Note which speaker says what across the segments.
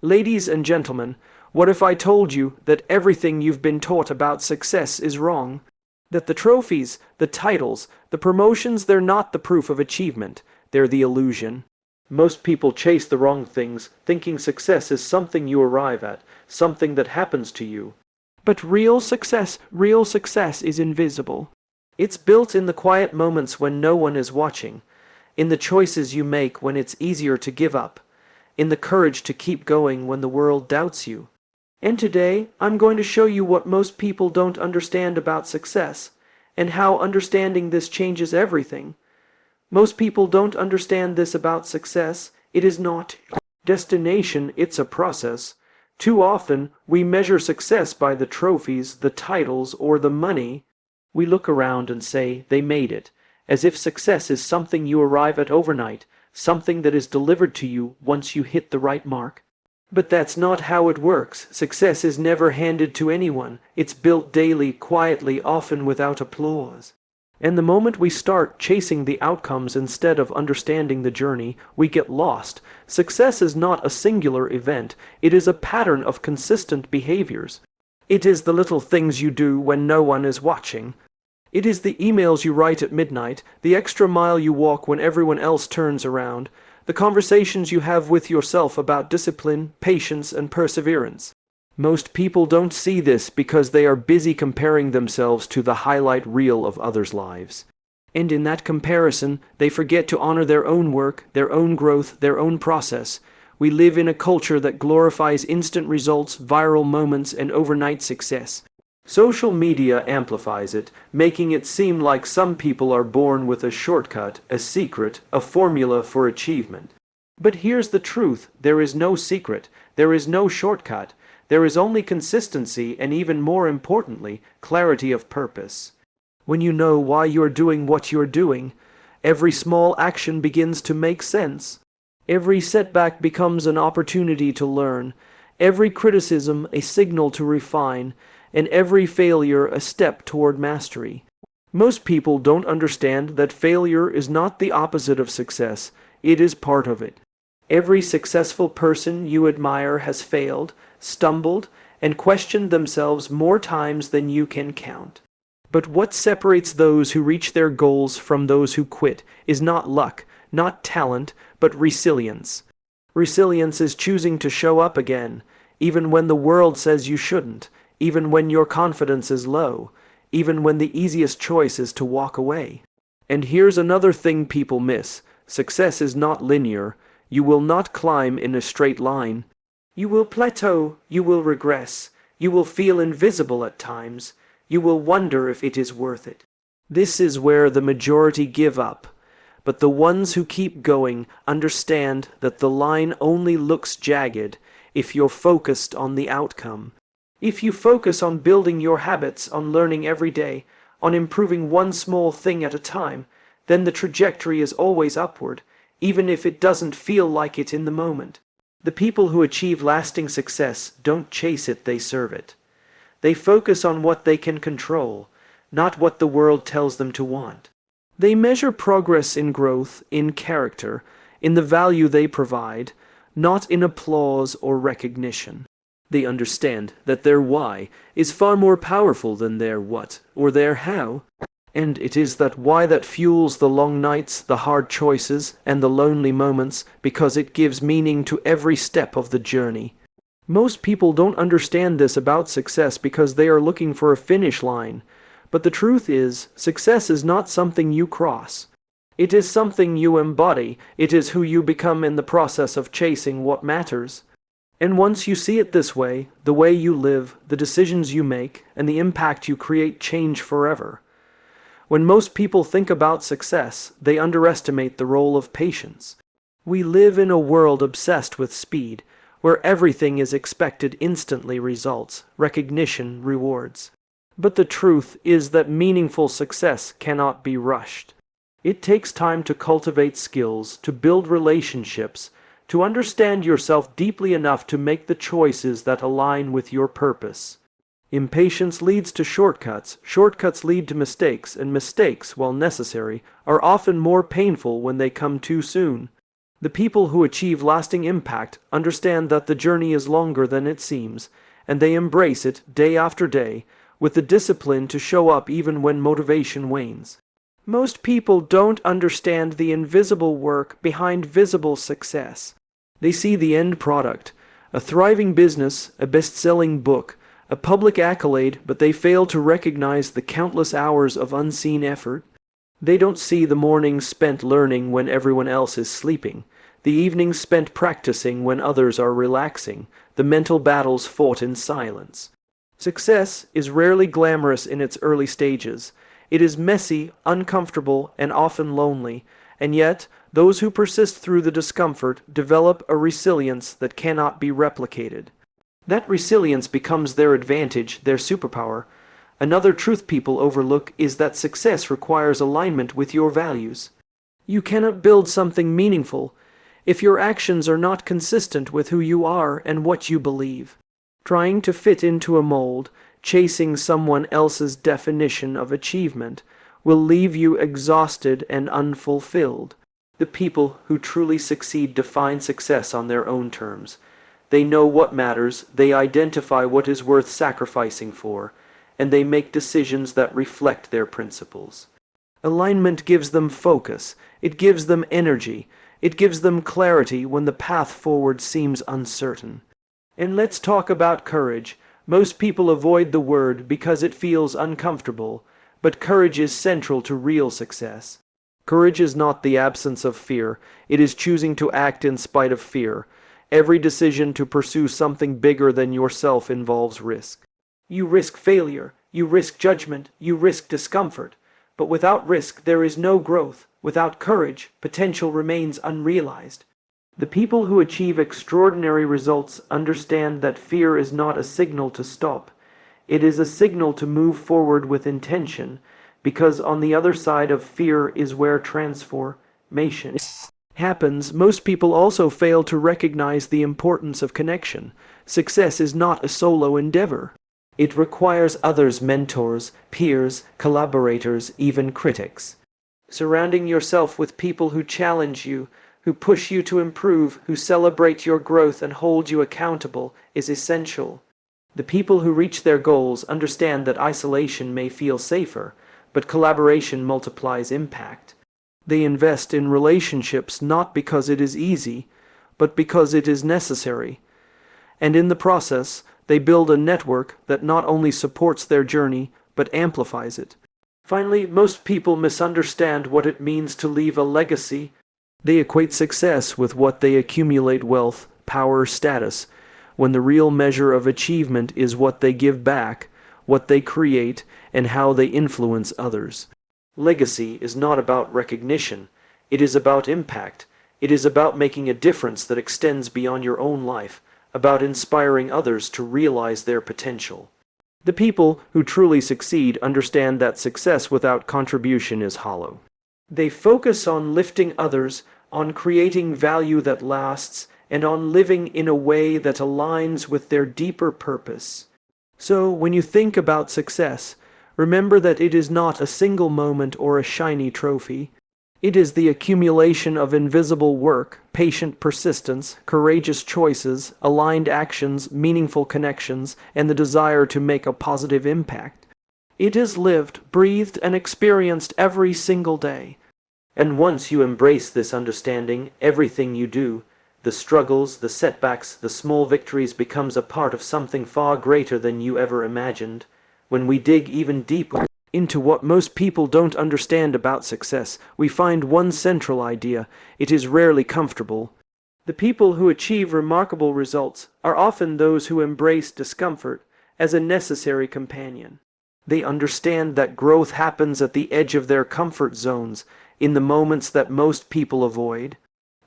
Speaker 1: Ladies and gentlemen, what if I told you that everything you've been taught about success is wrong? That the trophies, the titles, the promotions, they're not the proof of achievement, they're the illusion. Most people chase the wrong things, thinking success is something you arrive at, something that happens to you. But real success is invisible. It's built in the quiet moments when no one is watching, in the choices you make when it's easier to give up, in the courage to keep going when the world doubts you. And today, I'm going to show you what most people don't understand about success, and how understanding this changes everything. Most people don't understand this about success. It is not a destination, it's a process. Too often, we measure success by the trophies, the titles, or the money. We look around and say, they made it, as if success is something you arrive at overnight, something that is delivered to you once you hit the right mark. But that's not how it works. Success is never handed to anyone. It's built daily, quietly, often without applause. And the moment we start chasing the outcomes instead of understanding the journey, we get lost. Success is not a singular event. It is a pattern of consistent behaviors. It is the little things you do when no one is watching. It is the emails you write at midnight, the extra mile you walk when everyone else turns around, the conversations you have with yourself about discipline, patience, and perseverance. Most people don't see this because they are busy comparing themselves to the highlight reel of others' lives. And in that comparison, they forget to honor their own work, their own growth, their own process. We live in a culture that glorifies instant results, viral moments, and overnight success. Social media amplifies it, making it seem like some people are born with a shortcut, a secret, a formula for achievement. But here's the truth: there is no secret, there is no shortcut, there is only consistency and, even more importantly, clarity of purpose. When you know why you're doing what you're doing, every small action begins to make sense. Every setback becomes an opportunity to learn, every criticism a signal to refine, and every failure a step toward mastery. Most people don't understand that failure is not the opposite of success, it is part of it. Every successful person you admire has failed, stumbled, and questioned themselves more times than you can count. But what separates those who reach their goals from those who quit is not luck, not talent, but resilience. Resilience is choosing to show up again, even when the world says you shouldn't, even when your confidence is low, even when the easiest choice is to walk away. And here's another thing people miss: success is not linear. You will not climb in a straight line. You will plateau, you will regress, you will feel invisible at times, you will wonder if it is worth it. This is where the majority give up. But the ones who keep going understand that the line only looks jagged if you're focused on the outcome. If you focus on building your habits, on learning every day, on improving one small thing at a time, then the trajectory is always upward, even if it doesn't feel like it in the moment. The people who achieve lasting success don't chase it, they serve it. They focus on what they can control, not what the world tells them to want. They measure progress in growth, in character, in the value they provide, not in applause or recognition. They understand that their why is far more powerful than their what or their how. And it is that why that fuels the long nights, the hard choices, and the lonely moments, because it gives meaning to every step of the journey. Most people don't understand this about success because they are looking for a finish line. But the truth is, success is not something you cross. It is something you embody. It is who you become in the process of chasing what matters. And once you see it this way, the way you live, the decisions you make, and the impact you create change forever. When most people think about success, they underestimate the role of patience. We live in a world obsessed with speed, where everything is expected instantly: results, recognition, rewards. But the truth is that meaningful success cannot be rushed. It takes time to cultivate skills, to build relationships, to understand yourself deeply enough to make the choices that align with your purpose. Impatience leads to shortcuts, shortcuts lead to mistakes, and mistakes, while necessary, are often more painful when they come too soon. The people who achieve lasting impact understand that the journey is longer than it seems, and they embrace it day after day, with the discipline to show up even when motivation wanes. Most people don't understand the invisible work behind visible success. They see the end product, a thriving business, a best-selling book, a public accolade, but they fail to recognize the countless hours of unseen effort. They don't see the mornings spent learning when everyone else is sleeping, the evenings spent practicing when others are relaxing, the mental battles fought in silence. Success is rarely glamorous in its early stages. It is messy, uncomfortable, and often lonely, and yet those who persist through the discomfort develop a resilience that cannot be replicated. That resilience becomes their advantage, their superpower. Another truth people overlook is that success requires alignment with your values. You cannot build something meaningful if your actions are not consistent with who you are and what you believe. Trying to fit into a mold, chasing someone else's definition of achievement, will leave you exhausted and unfulfilled. The people who truly succeed define success on their own terms. They know what matters, they identify what is worth sacrificing for, and they make decisions that reflect their principles. Alignment gives them focus, it gives them energy, it gives them clarity when the path forward seems uncertain. And let's talk about courage. Most people avoid the word because it feels uncomfortable, but courage is central to real success. Courage is not the absence of fear, it is choosing to act in spite of fear. Every decision to pursue something bigger than yourself involves risk. You risk failure, you risk judgment, you risk discomfort. But without risk, there is no growth. Without courage, potential remains unrealized. The people who achieve extraordinary results understand that fear is not a signal to stop. It is a signal to move forward with intention, because on the other side of fear is where transformation happens. Most people also fail to recognize the importance of connection. Success is not a solo endeavor. It requires others, mentors, peers, collaborators, even critics. Surrounding yourself with people who challenge you, who push you to improve, who celebrate your growth and hold you accountable is essential. The people who reach their goals understand that isolation may feel safer, but collaboration multiplies impact. They invest in relationships not because it is easy, but because it is necessary. And in the process, they build a network that not only supports their journey, but amplifies it. Finally, most people misunderstand what it means to leave a legacy. They equate success with what they accumulate: wealth, power, status, when the real measure of achievement is what they give back, what they create, and how they influence others. Legacy is not about recognition, it is about impact. It is about making a difference that extends beyond your own life, about inspiring others to realize their potential. The people who truly succeed understand that success without contribution is hollow. They focus on lifting others, on creating value that lasts, and on living in a way that aligns with their deeper purpose. So, when you think about success, remember that it is not a single moment or a shiny trophy. It is the accumulation of invisible work, patient persistence, courageous choices, aligned actions, meaningful connections, and the desire to make a positive impact. It is lived, breathed, and experienced every single day. And once you embrace this understanding, everything you do, the struggles, the setbacks, the small victories, becomes a part of something far greater than you ever imagined. When we dig even deeper into what most people don't understand about success, we find one central idea: it is rarely comfortable. The people who achieve remarkable results are often those who embrace discomfort as a necessary companion. They understand that growth happens at the edge of their comfort zones, in the moments that most people avoid.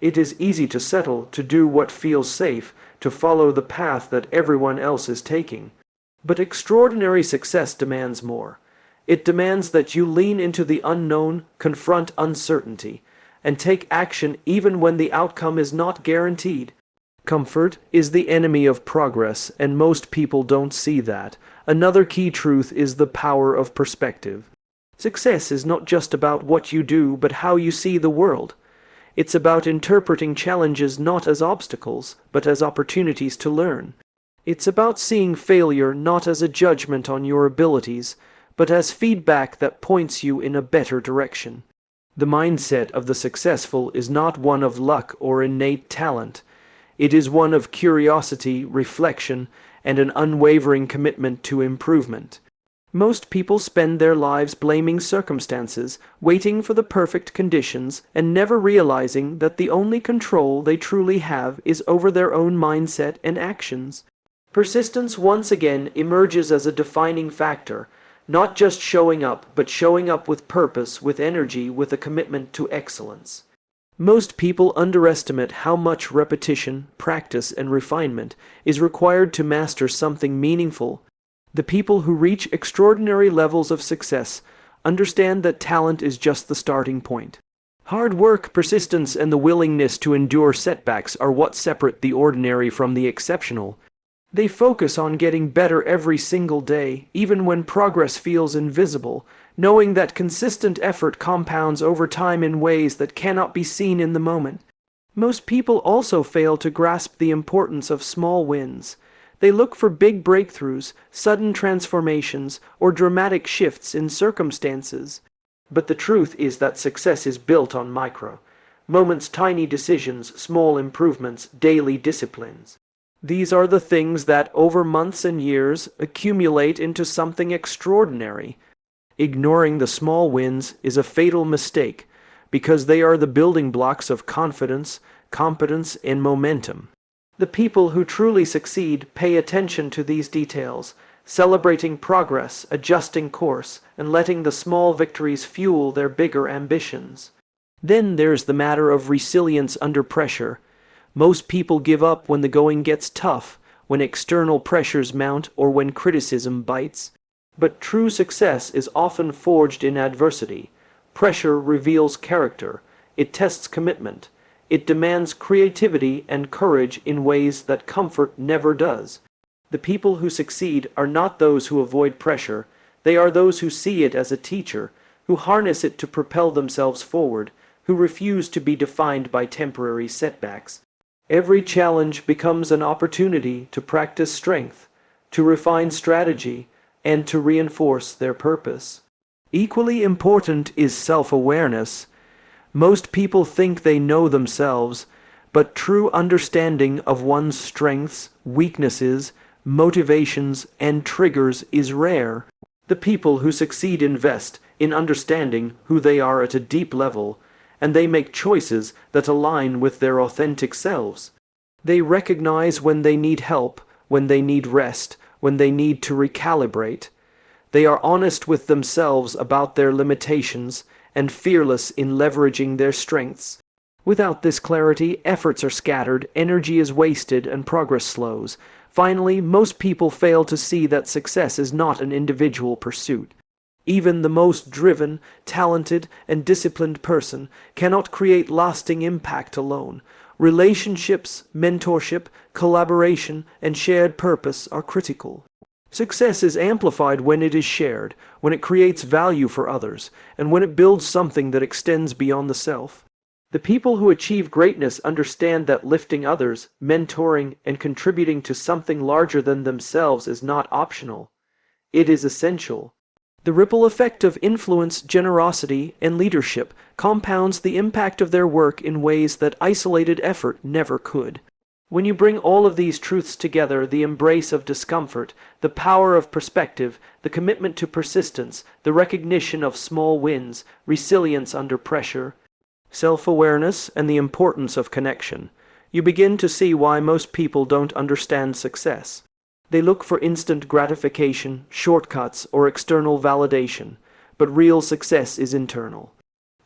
Speaker 1: It is easy to settle, to do what feels safe, to follow the path that everyone else is taking. But extraordinary success demands more. It demands that you lean into the unknown, confront uncertainty, and take action even when the outcome is not guaranteed. Comfort is the enemy of progress, and most people don't see that. Another key truth is the power of perspective. Success is not just about what you do, but how you see the world. It's about interpreting challenges not as obstacles, but as opportunities to learn. It's about seeing failure not as a judgment on your abilities, but as feedback that points you in a better direction. The mindset of the successful is not one of luck or innate talent. It is one of curiosity, reflection, and an unwavering commitment to improvement. Most people spend their lives blaming circumstances, waiting for the perfect conditions, and never realizing that the only control they truly have is over their own mindset and actions. Persistence once again emerges as a defining factor, not just showing up, but showing up with purpose, with energy, with a commitment to excellence. Most people underestimate how much repetition, practice, and refinement is required to master something meaningful. The people who reach extraordinary levels of success understand that talent is just the starting point. Hard work, persistence, and the willingness to endure setbacks are what separate the ordinary from the exceptional. They focus on getting better every single day, even when progress feels invisible, knowing that consistent effort compounds over time in ways that cannot be seen in the moment. Most people also fail to grasp the importance of small wins. They look for big breakthroughs, sudden transformations, or dramatic shifts in circumstances. But the truth is that success is built on micro moments, tiny decisions, small improvements, daily disciplines. These are the things that, over months and years, accumulate into something extraordinary. Ignoring the small wins is a fatal mistake, because they are the building blocks of confidence, competence, and momentum. The people who truly succeed pay attention to these details, celebrating progress, adjusting course, and letting the small victories fuel their bigger ambitions. Then there's the matter of resilience under pressure. Most people give up when the going gets tough, when external pressures mount, or when criticism bites. But true success is often forged in adversity. Pressure reveals character. It tests commitment. It demands creativity and courage in ways that comfort never does. The people who succeed are not those who avoid pressure. They are those who see it as a teacher, who harness it to propel themselves forward, who refuse to be defined by temporary setbacks. Every challenge becomes an opportunity to practice strength, to refine strategy, and to reinforce their purpose. Equally important is self-awareness. Most people think they know themselves, but true understanding of one's strengths, weaknesses, motivations, and triggers is rare. The people who succeed invest in understanding who they are at a deep level, and they make choices that align with their authentic selves. They recognize when they need help, when they need rest, when they need to recalibrate. They are honest with themselves about their limitations and fearless in leveraging their strengths. Without this clarity, efforts are scattered, energy is wasted, and progress slows. Finally, most people fail to see that success is not an individual pursuit. Even the most driven, talented, and disciplined person cannot create lasting impact alone. Relationships, mentorship, collaboration, and shared purpose are critical. Success is amplified when it is shared, when it creates value for others, and when it builds something that extends beyond the self. The people who achieve greatness understand that lifting others, mentoring, and contributing to something larger than themselves is not optional. It is essential. The ripple effect of influence, generosity, and leadership compounds the impact of their work in ways that isolated effort never could. When you bring all of these truths together, the embrace of discomfort, the power of perspective, the commitment to persistence, the recognition of small wins, resilience under pressure, self-awareness, and the importance of connection, you begin to see why most people don't understand success. They look for instant gratification, shortcuts, or external validation, but real success is internal.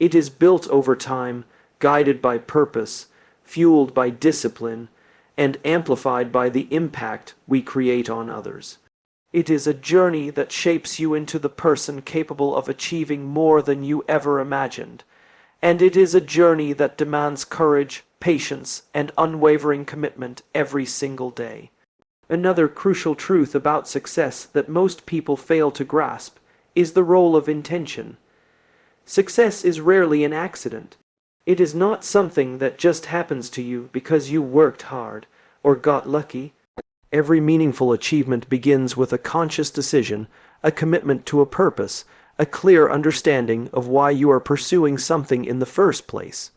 Speaker 1: It is built over time, guided by purpose, fueled by discipline, and amplified by the impact we create on others. It is a journey that shapes you into the person capable of achieving more than you ever imagined. And it is a journey that demands courage, patience, and unwavering commitment every single day. Another crucial truth about success that most people fail to grasp is the role of intention. Success is rarely an accident. It is not something that just happens to you because you worked hard or got lucky. Every meaningful achievement begins with a conscious decision, a commitment to a purpose, a clear understanding of why you are pursuing something in the first place.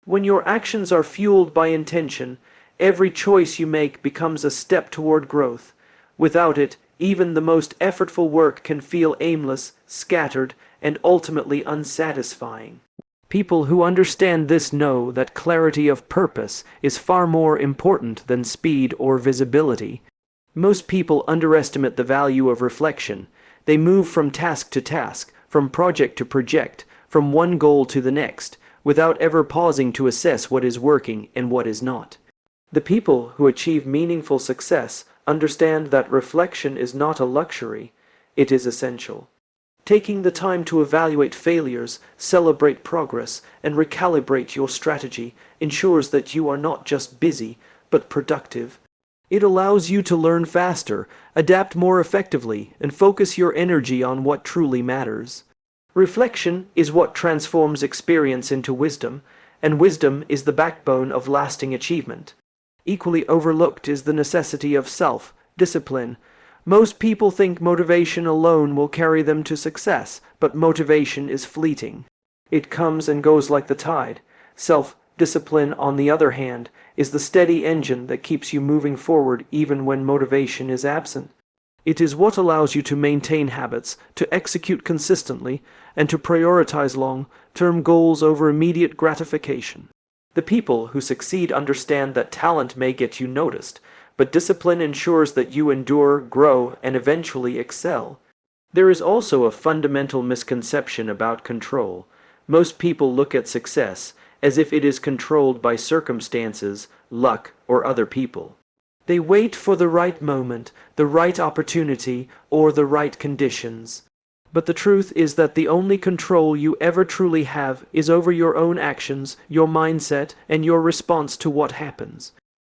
Speaker 1: When your actions are fueled by intention, every choice you make becomes a step toward growth. Without it, even the most effortful work can feel aimless, scattered, and ultimately unsatisfying. People who understand this know that clarity of purpose is far more important than speed or visibility. Most people underestimate the value of reflection. They move from task to task, from project to project, from one goal to the next, without ever pausing to assess what is working and what is not. The people who achieve meaningful success understand that reflection is not a luxury, it is essential. Taking the time to evaluate failures, celebrate progress, and recalibrate your strategy ensures that you are not just busy, but productive. It allows you to learn faster, adapt more effectively, and focus your energy on what truly matters. Reflection is what transforms experience into wisdom, and wisdom is the backbone of lasting achievement. Equally overlooked is the necessity of self-discipline. Most people think motivation alone will carry them to success, but motivation is fleeting. It comes and goes like the tide. Self-discipline, on the other hand, is the steady engine that keeps you moving forward even when motivation is absent. It is what allows you to maintain habits, to execute consistently, and to prioritize long-term goals over immediate gratification. The people who succeed understand that talent may get you noticed, but discipline ensures that you endure, grow, and eventually excel. There is also a fundamental misconception about control. Most people look at success as if it is controlled by circumstances, luck, or other people. They wait for the right moment, the right opportunity, or the right conditions. But the truth is that the only control you ever truly have is over your own actions, your mindset, and your response to what happens.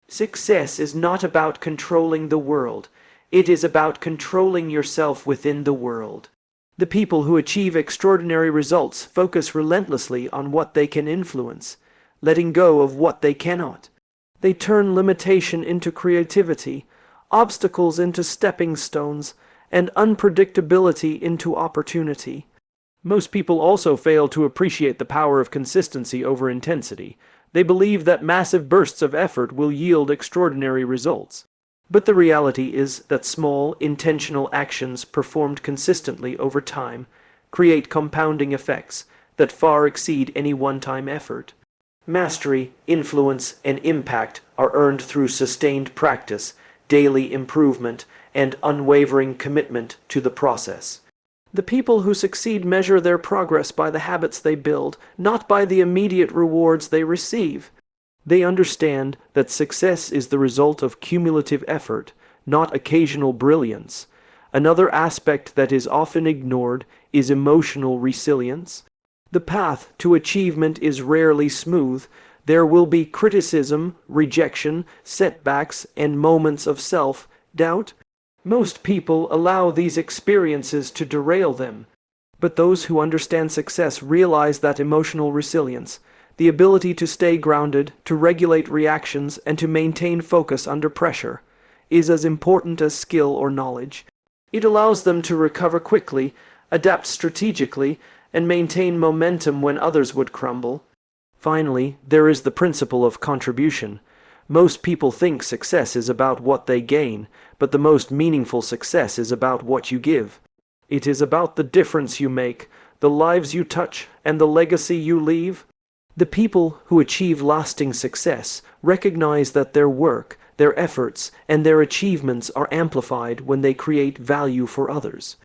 Speaker 1: Success is not about controlling the world. It is about controlling yourself within the world. The people who achieve extraordinary results focus relentlessly on what they can influence, letting go of what they cannot. They turn limitation into creativity, obstacles into stepping stones, and unpredictability into opportunity. Most people also fail to appreciate the power of consistency over intensity. They believe that massive bursts of effort will yield extraordinary results. But the reality is that small, intentional actions performed consistently over time create compounding effects that far exceed any one-time effort. Mastery, influence, and impact are earned through sustained practice, daily improvement, and unwavering commitment to the process. The people who succeed measure their progress by the habits they build, not by the immediate rewards they receive. They understand that success is the result of cumulative effort, not occasional brilliance. Another aspect that is often ignored is emotional resilience. The path to achievement is rarely smooth. There will be criticism, rejection, setbacks, and moments of self-doubt. Most people allow these experiences to derail them, but those who understand success realize that emotional resilience, the ability to stay grounded, to regulate reactions, and to maintain focus under pressure, is as important as skill or knowledge. It allows them to recover quickly, adapt strategically, and maintain momentum when others would crumble. Finally, there is the principle of contribution. Most people think success is about what they gain, but the most meaningful success is about what you give. It is about the difference you make, the lives you touch, and the legacy you leave. The people who achieve lasting success recognize that their work, their efforts, and their achievements are amplified when they create value for others.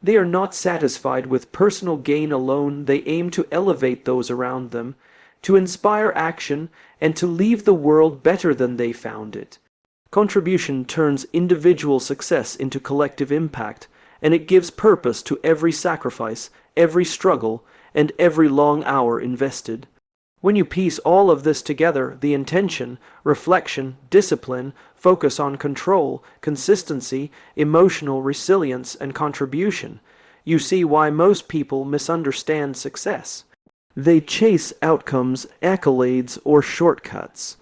Speaker 1: They are not satisfied with personal gain alone. They aim to elevate those around them, to inspire action, and to leave the world better than they found it. Contribution turns individual success into collective impact, and it gives purpose to every sacrifice, every struggle, and every long hour invested. When you piece all of this together, the intention, reflection, discipline, focus on control, consistency, emotional resilience, and contribution, you see why most people misunderstand success. They chase outcomes, accolades, or shortcuts.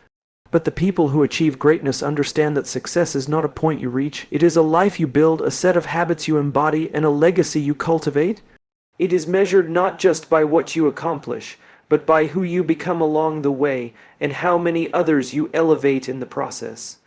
Speaker 1: But the people who achieve greatness understand that success is not a point you reach. It is a life you build, a set of habits you embody, and a legacy you cultivate. It is measured not just by what you accomplish, but by who you become along the way and how many others you elevate in the process.